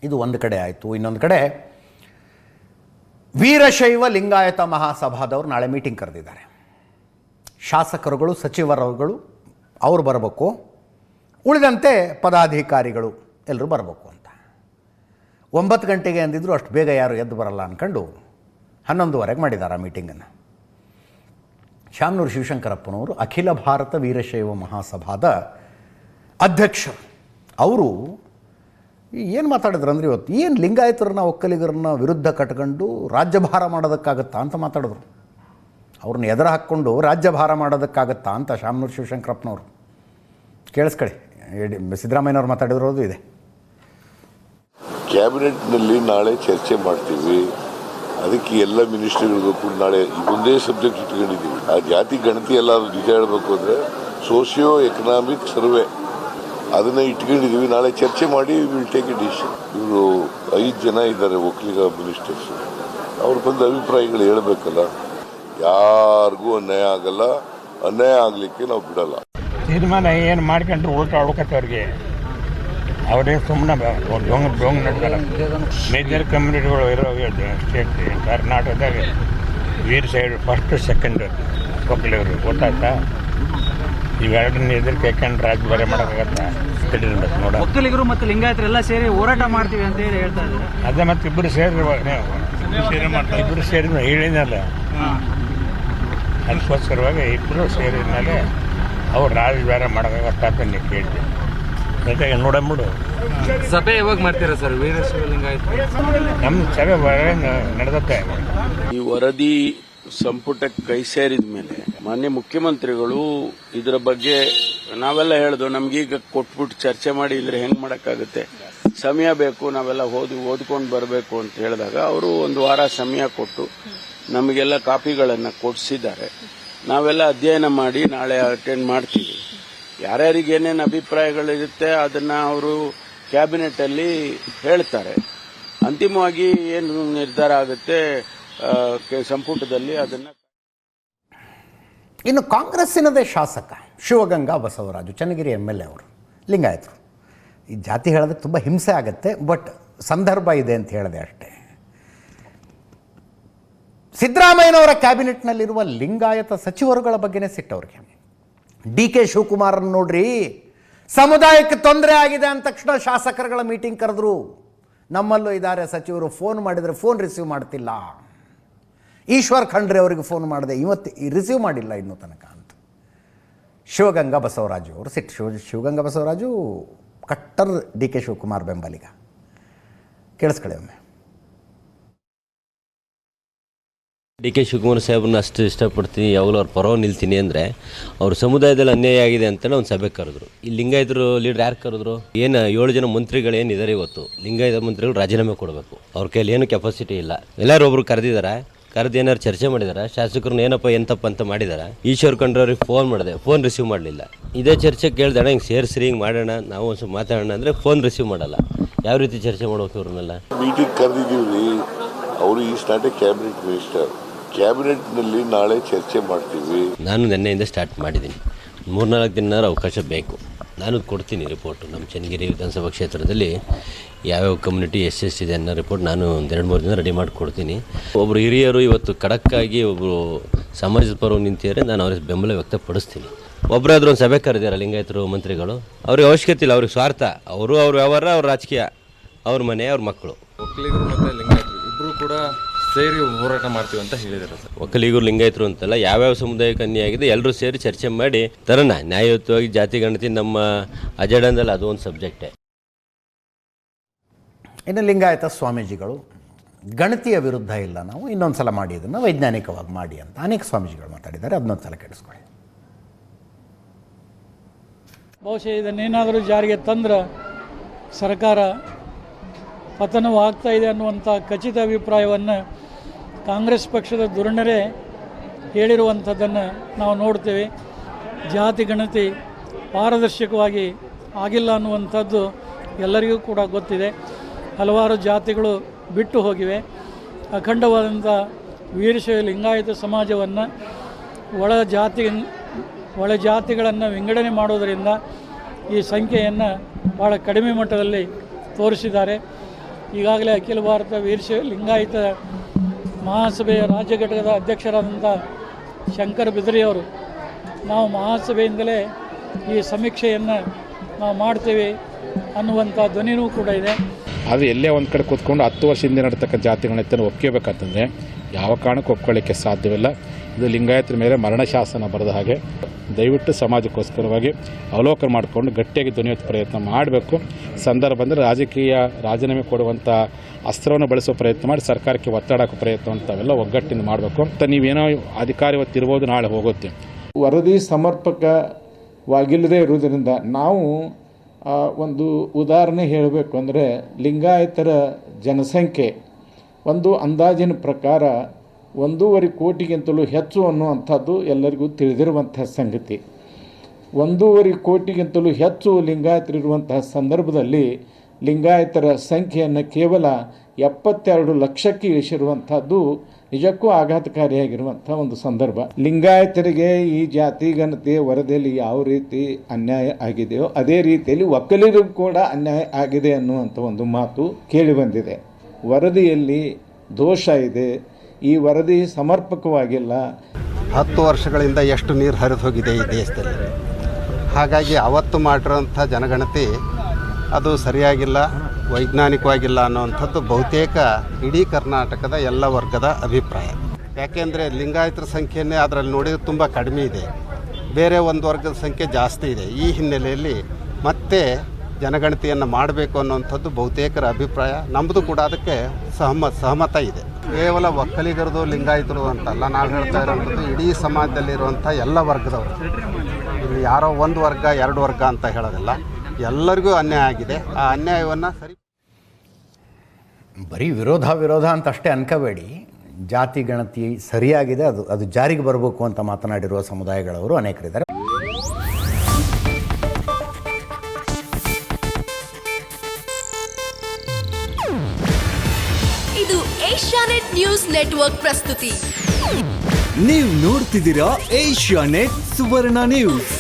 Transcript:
ಇದು ಒಂದು ಕಡೆ ಆಯಿತು. ಇನ್ನೊಂದು ಕಡೆ ವೀರಶೈವ ಲಿಂಗಾಯತ ಮಹಾಸಭಾದವರು ನಾಳೆ ಮೀಟಿಂಗ್ ಕರೆದಿದ್ದಾರೆ. ಶಾಸಕರುಗಳು, ಸಚಿವರುಗಳು ಅವರು ಬರಬೇಕು, ಉಳಿದಂತೆ ಪದಾಧಿಕಾರಿಗಳು ಎಲ್ಲರೂ ಬರಬೇಕು ಅಂತ. 9 ಗಂಟೆಗೆ ಅಂದಿದ್ರು, ಅಷ್ಟು ಬೇಗ ಯಾರು ಎದ್ದು ಬರಲ್ಲ ಅಂದ್ಕೊಂಡು 11:15 ಮಾಡಿದ್ದಾರೆ ಆ ಮೀಟಿಂಗನ್ನು. ಶಾಮನೂರು ಶಿವಶಂಕರಪ್ಪನವರು ಅಖಿಲ ಭಾರತ ವೀರಶೈವ ಮಹಾಸಭಾದ ಅಧ್ಯಕ್ಷರು. ಅವರು ಏನು ಮಾತಾಡಿದ್ರು ಅಂದರೆ, ಇವತ್ತು ಏನು ಲಿಂಗಾಯತರನ್ನ ಒಕ್ಕಲಿಗರನ್ನ ವಿರುದ್ಧ ಕಟ್ಕೊಂಡು ರಾಜ್ಯಭಾರ ಮಾಡೋದಕ್ಕಾಗತ್ತಾ ಅಂತ ಮಾತಾಡಿದ್ರು. ಅವ್ರನ್ನ ಎದುರು ಹಾಕ್ಕೊಂಡು ರಾಜ್ಯಭಾರ ಮಾಡೋದಕ್ಕಾಗತ್ತಾ ಅಂತ ಶಾಮನೂರು ಶಿವಶಂಕರಪ್ಪನವರು. ಕೇಳಿಸ್ಕೊಳ್ಳಿ, ಸಿದ್ದರಾಮಯ್ಯನವ್ರು ಮಾತಾಡಿರೋದು ಇದೆ. ಕ್ಯಾಬಿನೆಟ್ನಲ್ಲಿ ನಾಳೆ ಚರ್ಚೆ ಮಾಡ್ತೀವಿ. ಅದಕ್ಕೆ ಎಲ್ಲ ಮಿನಿಸ್ಟ್ರಿಗಳಿಗೂ ಕೂಡ ನಾಳೆ ಒಂದೇ ಸಬ್ಜೆಕ್ಟ್ ಇಟ್ಕೊಂಡಿದ್ದೀವಿ. ಆ ಜಾತಿ ಗಣತಿ ಎಲ್ಲ ನಿಜ ಹೇಳಬೇಕು ಅಂದರೆ ಸೋಷಿಯೋ ಎಕನಾಮಿಕ್ ಸರ್ವೆ ಅದನ್ನು ಇಟ್ಕೊಂಡಿದ್ದೀವಿ. ನಾಳೆ ಚರ್ಚೆ ಮಾಡಿ ವಿಲ್ ಟೇಕ್ ಎ ಡಿಸಿಷನ್. ಇವರು 5 ಜನ ಇದ್ದಾರೆ ಒಕ್ಕಲಿಗ ಮಿನಿಸ್ಟರ್ಸ್. ಅವ್ರು ಬಂದು ಅಭಿಪ್ರಾಯಗಳು ಹೇಳಬೇಕಲ್ಲ. ಯಾರಿಗೂ ಅನ್ಯಾಯ ಆಗಲ್ಲ, ಅನ್ಯಾಯ ಆಗಲಿಕ್ಕೆ ನಾವು ಬಿಡಲ್ಲ. ತೀರ್ಮಾನ ಏನು ಮಾಡ್ಕೊಂಡ್ರು ಅವ್ರಿಗೆ ಅವರೇ ಸುಮ್ಮನೆ ಡೊಂಗ್ ನಡೆದಾರ. ಮೇಜರ್ ಕಮ್ಯುನಿಟಿಗಳು ಇರೋ ಸ್ಟೇಟ್ ಕರ್ನಾಟಕದಾಗ ವೀರಶೈವ ಫಸ್ಟ್, ಸೆಕೆಂಡ್ ಒಕ್ಕಲಿಗರು ಗೊತ್ತಾಯ್ತಾ? ಇವೆರಡನ್ನ ಎದುರು ಹಾಕೊಂಡು ರಾಜ್ಯಭಾರ ಮಾಡೋಕ್ಕಾಗತ್ತಾ? ತಿಳಿಬೇಕು ನೋಡ. ಒಕ್ಕಲಿಗರು ಮತ್ತು ಲಿಂಗಾಯತರೆಲ್ಲ ಸೇರಿ ಹೋರಾಟ ಮಾಡ್ತೀವಿ ಅಂತ ಹೇಳಿ ಹೇಳ್ತಾ ಇದ್ದಾರೆ. ಅದೇ ಮತ್ತೆ ಇಬ್ಬರು ಸೇರಿ ಹೇಳಿದ್ನಲ್ಲ, ಅದಕ್ಕೋಸ್ಕರವಾಗಿ ಇಬ್ಬರು ಸೇರಿದ ಮೇಲೆ ಅವ್ರು ರಾಜ್ಯಭಾರ ಮಾಡೋಕ್ಕಾಗತ್ತಾ ಅಂತ ನೀವು ಕೇಳಿದೆ. ಜೊತೆಗೆ ನೋಡಂಬಿಡು. ಸಭೆ ಯಾವಾಗ ಮಾಡ್ತೀರಾ ಸರ್ ವೀರಶೈವ ಲಿಂಗಾಯತ? ನಮ್ಮ ಸಭೆ ನಡೆದತ್ತೆ. ಈ ವರದಿ ಸಂಪುಟಕ್ಕೆ ಕೈ ಸೇರಿದ ಮೇಲೆ ಮಾನ್ಯ ಮುಖ್ಯಮಂತ್ರಿಗಳು ಇದರ ಬಗ್ಗೆ ನಾವೆಲ್ಲ ಹೇಳ್ದು, ನಮ್ಗೀಗ ಕೊಟ್ಬಿಟ್ಟು ಚರ್ಚೆ ಮಾಡಿ ಇದ್ರೆ ಹೆಂಗ್ ಮಾಡಕ್ಕಾಗುತ್ತೆ, ಸಮಯ ಬೇಕು, ನಾವೆಲ್ಲ ಓದ್ಕೊಂಡು ಬರಬೇಕು ಅಂತ ಹೇಳಿದಾಗ ಅವರು 1 ವಾರ ಸಮಯ ಕೊಟ್ಟು ನಮಗೆಲ್ಲ ಕಾಪಿಗಳನ್ನು ಕೊಡಿಸಿದ್ದಾರೆ. ನಾವೆಲ್ಲ ಅಧ್ಯಯನ ಮಾಡಿ ನಾಳೆ ಅಟೆಂಡ್ ಮಾಡ್ತೀವಿ. ಯಾರ್ಯಾರಿಗೆ ಏನೇನು ಅಭಿಪ್ರಾಯಗಳಿರುತ್ತೆ ಅದನ್ನ ಅವರು ಕ್ಯಾಬಿನೆಟ್ ಅಲ್ಲಿ ಹೇಳ್ತಾರೆ. ಅಂತಿಮವಾಗಿ ಏನು ನಿರ್ಧಾರ ಆಗುತ್ತೆ ಸಂಪುಟದಲ್ಲಿ ಅದನ್ನ. ಇನ್ನು ಕಾಂಗ್ರೆಸ್ಸಿನದೇ ಶಾಸಕ ಶಿವಗಂಗಾ ಬಸವರಾಜು, ಚನ್ನಗಿರಿ MLA ಅವರು, ಲಿಂಗಾಯತರು. ಈ ಜಾತಿ ಹೇಳೋದಕ್ಕೆ ತುಂಬ ಹಿಂಸೆ ಆಗುತ್ತೆ, ಬಟ್ ಸಂದರ್ಭ ಇದೆ ಅಂತ ಹೇಳಿದೆ ಅಷ್ಟೇ. ಸಿದ್ದರಾಮಯ್ಯನವರ ಕ್ಯಾಬಿನೆಟ್ನಲ್ಲಿರುವ ಲಿಂಗಾಯತ ಸಚಿವರುಗಳ ಬಗ್ಗೆನೇ ಸಿಟ್ಟವ್ರಿಗೆ. DK ಶಿವಕುಮಾರನ್ನು ನೋಡ್ರಿ, ಸಮುದಾಯಕ್ಕೆ ತೊಂದರೆ ಆಗಿದೆ ಅಂದ ತಕ್ಷಣ ಶಾಸಕರುಗಳ ಮೀಟಿಂಗ್ ಕರೆದ್ರು. ನಮ್ಮಲ್ಲೂ ಇದ್ದಾರೆ ಸಚಿವರು, ಫೋನ್ ಮಾಡಿದರೆ ಫೋನ್ ರಿಸೀವ್ ಮಾಡ್ತಿಲ್ಲ. ಈಶ್ವರ್ ಖಂಡ್ರೆ ಅವರಿಗೆ ಫೋನ್ ಮಾಡಿದೆ, ಇವತ್ತು ರಿಸೀವ್ ಮಾಡಿಲ್ಲ ಇನ್ನೂ ತನಕ ಅಂತ ಶಿವಗಂಗಾ ಬಸವರಾಜು ಅವರು ಸಿಟ್ಟು. ಶಿವಗಂಗಾ ಬಸವರಾಜು ಕಟ್ಟರ್ DK ಶಿವಕುಮಾರ್ ಬೆಂಬಲಿಗ. ಕೇಳಿಸ್ಕೊಳ್ಳಿ ಒಮ್ಮೆ. DK ಶಿವಕುಮಾರ್ ಸಾಹೇಬ್ರನ್ನ ಅಷ್ಟು ಇಷ್ಟಪಡ್ತೀನಿ, ಯಾವಾಗಲೂ ಅವ್ರ ಪರವಾಗಿ ನಿಲ್ತೀನಿ ಅಂದರೆ ಅವ್ರ ಸಮುದಾಯದಲ್ಲಿ ಅನ್ಯಾಯ ಆಗಿದೆ ಅಂತಲೇ ಒಂದು ಸಭೆ ಕರೆದ್ರು. ಈ ಲಿಂಗಾಯತರು ಲೀಡರ್ ಯಾರು ಕರೆದ್ರು? ಏನು 7 ಜನ ಮಂತ್ರಿಗಳು ಏನಿದ್ದಾರೆ ಇವತ್ತು, ಲಿಂಗಾಯತ ಮಂತ್ರಿಗಳು ರಾಜೀನಾಮೆ ಕೊಡಬೇಕು. ಅವ್ರ ಕೈಯಲ್ಲಿ ಏನು ಕೆಪಾಸಿಟಿ ಇಲ್ಲ. ಎಲ್ಲರೂ ಒಬ್ರು ಕರೆದಿದ್ದಾರೆ, ಕರೆದು ಏನಾರು ಚರ್ಚೆ ಮಾಡಿದ್ದಾರೆ. ಶಾಸಕರನ್ನ ಏನಪ್ಪ ಎಂತಪ್ಪ ಅಂತ ಮಾಡಿದ್ದಾರೆ. ಈಶ್ವರ್ ಖಂಡ್ರೆ ಅವ್ರಿಗೆ ಫೋನ್ ಮಾಡಿದೆ, ಫೋನ್ ರಿಸೀವ್ ಮಾಡಲಿಲ್ಲ. ಇದೇ ಚರ್ಚೆ ಕೇಳ್ದಣ, ಹಿಂಗೆ ಸೇರಿಸ್ರಿ, ಹಿಂಗೆ ಮಾಡೋಣ, ನಾವು ಒಂದು ಸ್ವಲ್ಪ ಮಾತಾಡೋಣ ಅಂದರೆ ಫೋನ್ ರಿಸೀವ್ ಮಾಡಲ್ಲ. ಯಾವ ರೀತಿ ಚರ್ಚೆ ಮಾಡ್ಬೇಕು ಇವ್ರನ್ನೆಲ್ಲ? ಮೀಟಿಂಗ್ ಕರೆದಿದ್ದೀವಿ. ಅವರು is not a cabinet minister. ಕ್ಯಾಬಿನೆಟ್ನಲ್ಲಿ ನಾಳೆ ಚರ್ಚೆ ಮಾಡ್ತೀವಿ. ನಾನು ನಿನ್ನೆಯಿಂದ ಸ್ಟಾರ್ಟ್ ಮಾಡಿದ್ದೀನಿ. 3-4 ದಿನ ಅವಕಾಶ ಬೇಕು. ನಾನು ಕೊಡ್ತೀನಿ ರಿಪೋರ್ಟು. ನಮ್ಮ ಚನ್ನಗಿರಿ ವಿಧಾನಸಭಾ ಕ್ಷೇತ್ರದಲ್ಲಿ ಯಾವ್ಯಾವ ಕಮ್ಯುನಿಟಿ ಎಷ್ಟೆಷ್ಟಿದೆ ಅನ್ನೋ ರಿಪೋರ್ಟ್ ನಾನು 2-3 ದಿನ ರೆಡಿ ಮಾಡಿ ಕೊಡ್ತೀನಿ. ಒಬ್ಬರು ಹಿರಿಯರು ಇವತ್ತು ಖಡಕ್ಕಾಗಿ ಒಬ್ಬರು ಸಮಾಜದ ಪರವಾಗಿ ನಿಂತಿದ್ದಾರೆ, ನಾನು ಅವ್ರಿಗೆ ಬೆಂಬಲ ವ್ಯಕ್ತಪಡಿಸ್ತೀನಿ. ಒಬ್ಬರಾದ್ರೂ ಒಂದು ಸಭೆ ಕರೆದಿದ್ದಾರೆ ಲಿಂಗಾಯತರು ಮಂತ್ರಿಗಳು. ಅವ್ರಿಗೆ ಅವಶ್ಯಕತೆ ಇಲ್ಲ, ಅವ್ರಿಗೆ ಸ್ವಾರ್ಥ. ಅವರು ಅವ್ರ ವ್ಯವಹಾರ, ಅವ್ರ ರಾಜಕೀಯ, ಅವ್ರ ಮನೆ, ಅವ್ರ ಮಕ್ಕಳು. ಒಕ್ಕಲಿಗರು ಮತ್ತು ಲಿಂಗಾಯತರು ಇಬ್ಬರು ಕೂಡ ಸೇರಿ ಹೋರಾಟ ಮಾಡ್ತೀವಿ ಅಂತ ಹೇಳಿದ್ದಾರೆ ಸರ್. ಒಕ್ಕಲಿಗರು ಲಿಂಗಾಯತರು ಅಂತಲ್ಲ, ಯಾವ್ಯಾವ ಸಮುದಾಯಕ್ಕೆ ಅನ್ಯಾಯ ಆಗಿದೆ ಎಲ್ಲರೂ ಸೇರಿ ಚರ್ಚೆ ಮಾಡಿ ತರೋಣ. ನ್ಯಾಯಯುತವಾಗಿ ಜಾತಿ ಗಣತಿ ನಮ್ಮ ಅಜೆಂಡಾದಲ್ಲಿ ಅದು ಒಂದು ಸಬ್ಜೆಕ್ಟೇ. ಇನ್ನು ಲಿಂಗಾಯತ ಸ್ವಾಮೀಜಿಗಳು ಗಣತಿಯ ವಿರುದ್ಧ ಇಲ್ಲ, ನಾವು ಇನ್ನೊಂದು ಸಲ ಮಾಡಿ ಇದನ್ನು ವೈಜ್ಞಾನಿಕವಾಗಿ ಮಾಡಿ ಅಂತ ಅನೇಕ ಸ್ವಾಮೀಜಿಗಳು ಮಾತಾಡಿದ್ದಾರೆ. ಅದನ್ನೊಂದು ಸಲ ಕೇಳಿಸ್ಕೊಳ್ಳಿ. ಬಹುಶಃ ಇದನ್ನೇನಾದರೂ ಜಾರಿಗೆ ತಂದ್ರೆ ಸರ್ಕಾರ ಪತನವಾಗ್ತಾ ಇದೆ ಅನ್ನುವಂಥ ಖಚಿತ ಅಭಿಪ್ರಾಯವನ್ನು ಕಾಂಗ್ರೆಸ್ ಪಕ್ಷದ ಧುರೀಣರೇ ಹೇಳಿರುವಂಥದ್ದನ್ನು ನಾವು ನೋಡ್ತೇವೆ. ಜಾತಿ ಗಣತಿ ಪಾರದರ್ಶಕವಾಗಿ ಆಗಿಲ್ಲ ಅನ್ನುವಂಥದ್ದು ಎಲ್ಲರಿಗೂ ಕೂಡ ಗೊತ್ತಿದೆ. ಹಲವಾರು ಜಾತಿಗಳು ಬಿಟ್ಟು ಹೋಗಿವೆ. ಅಖಂಡವಾದಂಥ ವೀರಶೈವ ಲಿಂಗಾಯತ ಸಮಾಜವನ್ನು ಒಳ ಜಾತಿಗಳನ್ನು ವಿಂಗಡಣೆ ಮಾಡೋದರಿಂದ ಈ ಸಂಖ್ಯೆಯನ್ನು ಭಾಳ ಕಡಿಮೆ ಮಟ್ಟದಲ್ಲಿ ತೋರಿಸಿದ್ದಾರೆ. ಈಗಾಗಲೇ ಅಖಿಲ ಭಾರತ ವೀರಶೈವ ಲಿಂಗಾಯತ ಮಹಾಸಭೆಯ ರಾಜ್ಯ ಘಟಕದ ಅಧ್ಯಕ್ಷರಾದಂಥ ಶಂಕರ ಬಿದರಿಯವರು ನಾವು ಮಹಾಸಭೆಯಿಂದಲೇ ಈ ಸಮೀಕ್ಷೆಯನ್ನು ನಾವು ಮಾಡ್ತೇವೆ ಅನ್ನುವಂಥ ಧ್ವನಿನೂ ಕೂಡ ಇದೆ. ಆದರೆ ಎಲ್ಲೇ ಒಂದು ಕಡೆ ಕೂತ್ಕೊಂಡು 10 ವರ್ಷ ಹಿಂದೆ ನಡತಕ್ಕ ಜಾತಿ ಗಣತಿಯನ್ನು ಒಪ್ಕೋಬೇಕಂತಂದರೆ ಯಾವ ಕಾರಣಕ್ಕೂ ಒಪ್ಕೊಳ್ಳಿಕ್ಕೆ ಸಾಧ್ಯವಿಲ್ಲ. ಇದು ಲಿಂಗಾಯತರ ಮೇಲೆ ಮರಣ ಶಾಸನ ಬರೆದ ಹಾಗೆ. ದಯವಿಟ್ಟು ಸಮಾಜಕ್ಕೋಸ್ಕರವಾಗಿ ಅವಲೋಕನ ಮಾಡಿಕೊಂಡು ಗಟ್ಟಿಯಾಗಿ ಧ್ವನಿ ಎತ್ತುವ ಪ್ರಯತ್ನ ಮಾಡಬೇಕು. ಸಂದರ್ಭ ಅಂದರೆ ರಾಜಕೀಯ ರಾಜೀನಾಮೆ ಕೊಡುವಂಥ ಅಸ್ತ್ರವನ್ನು ಬಳಸುವ ಪ್ರಯತ್ನ ಮಾಡಿ ಸರ್ಕಾರಕ್ಕೆ ಒತ್ತಡ ಹಾಕೋ ಪ್ರಯತ್ನ ಅಂತಾವೆಲ್ಲ ಒಗ್ಗಟ್ಟಿಂದ ಮಾಡಬೇಕು ಅಂತ. ನೀವೇನೋ ಅಧಿಕಾರಿ ಇವತ್ತಿರ್ಬೋದು, ನಾಳೆ ಹೋಗುತ್ತೆ. ವರದಿ ಸಮರ್ಪಕವಾಗಿಲ್ಲದೆ ಇರುವುದರಿಂದ ನಾವು ಒಂದು ಉದಾಹರಣೆ ಹೇಳಬೇಕು ಅಂದರೆ, ಲಿಂಗಾಯತರ ಜನಸಂಖ್ಯೆ ಒಂದು ಅಂದಾಜಿನ ಪ್ರಕಾರ 1.5 ಕೋಟಿಗಿಂತಲೂ ಹೆಚ್ಚು ಅನ್ನುವಂಥದ್ದು ಎಲ್ಲರಿಗೂ ತಿಳಿದಿರುವಂಥ ಸಂಗತಿ. 1.5 ಕೋಟಿಗಿಂತಲೂ ಹೆಚ್ಚು ಲಿಂಗಾಯತರಿರುವಂತಹ ಸಂದರ್ಭದಲ್ಲಿ ಲಿಂಗಾಯತರ ಸಂಖ್ಯೆಯನ್ನು ಕೇವಲ 72 ಲಕ್ಷಕ್ಕೆ ಇಳಿಸಿರುವಂಥದ್ದು ನಿಜಕ್ಕೂ ಆಘಾತಕಾರಿಯಾಗಿರುವಂಥ ಒಂದು ಸಂದರ್ಭ. ಲಿಂಗಾಯತರಿಗೆ ಈ ಜಾತಿ ಗಣತಿಯ ವರದಿಯಲ್ಲಿ ಯಾವ ರೀತಿ ಅನ್ಯಾಯ ಆಗಿದೆಯೋ ಅದೇ ರೀತಿಯಲ್ಲಿ ಒಕ್ಕಲಿಗರಿಗೂ ಕೂಡ ಅನ್ಯಾಯ ಆಗಿದೆ ಅನ್ನುವಂಥ ಒಂದು ಮಾತು ಕೇಳಿಬಂದಿದೆ. ವರದಿಯಲ್ಲಿ ದೋಷ ಇದೆ, ಈ ವರದಿ ಸಮರ್ಪಕವಾಗಿಲ್ಲ. 10 ವರ್ಷಗಳಿಂದ ಎಷ್ಟು ನೀರು ಹರಿದು ಹೋಗಿದೆ ಈ ದೇಶದಲ್ಲಿ. ಹಾಗಾಗಿ ಅವತ್ತು ಮಾಡಿರೋಂಥ ಜನಗಣತಿ ಅದು ಸರಿಯಾಗಿಲ್ಲ, ವೈಜ್ಞಾನಿಕವಾಗಿಲ್ಲ ಅನ್ನುವಂಥದ್ದು ಬಹುತೇಕ ಇಡೀ ಕರ್ನಾಟಕದ ಎಲ್ಲ ವರ್ಗದ ಅಭಿಪ್ರಾಯ. ಯಾಕೆಂದರೆ ಲಿಂಗಾಯತರ ಸಂಖ್ಯೆಯನ್ನೇ ಅದರಲ್ಲಿ ನೋಡಿದರೆ ತುಂಬ ಕಡಿಮೆ ಇದೆ, ಬೇರೆ ಒಂದು ವರ್ಗದ ಸಂಖ್ಯೆ ಜಾಸ್ತಿ ಇದೆ. ಈ ಹಿನ್ನೆಲೆಯಲ್ಲಿ ಮತ್ತೆ ಜನಗಣತಿಯನ್ನು ಮಾಡಬೇಕು ಅನ್ನುವಂಥದ್ದು ಬಹುತೇಕರ ಅಭಿಪ್ರಾಯ. ನಮ್ಮದು ಕೂಡ ಅದಕ್ಕೆ ಸಹಮತ ಇದೆ. ಕೇವಲ ಒಕ್ಕಲಿಗರದು ಲಿಂಗಾಯತರು ಅಂತಲ್ಲ, ನಾವು ಹೇಳ್ತಾ ಇರೋಂಥದ್ದು ಇಡೀ ಸಮಾಜದಲ್ಲಿರುವಂಥ ಎಲ್ಲ ವರ್ಗದವರು. ಇಲ್ಲಿ ಯಾರೋ ಒಂದು ವರ್ಗ 2 ವರ್ಗ ಅಂತ ಹೇಳೋದಿಲ್ಲ, ಎಲ್ಲರಿಗೂ ಅನ್ಯಾಯ ಆಗಿದೆ. ಆ ಅನ್ಯಾಯವನ್ನು ಬರೀ ವಿರೋಧ ಅಂತ ಅಷ್ಟೇ ಅನ್ಕೋಬೇಡಿ. ಜಾತಿ ಗಣತಿ ಸರಿಯಾಗಿದೆ, ಅದು ಜಾರಿಗೆ ಬರಬೇಕು ಅಂತ ಮಾತನಾಡಿರುವ ಸಮುದಾಯಗಳವರು ಅನೇಕರಿದ್ದಾರೆ. ಇದು ಏಷ್ಯಾನೆಟ್ ನ್ಯೂಸ್ ನೆಟ್ವರ್ಕ್ ಪ್ರಸ್ತುತಿ. ನೀವು ನೋಡ್ತಿದ್ದೀರಾ ಏಷ್ಯಾನೆಟ್ ಸುವರ್ಣ ನ್ಯೂಸ್.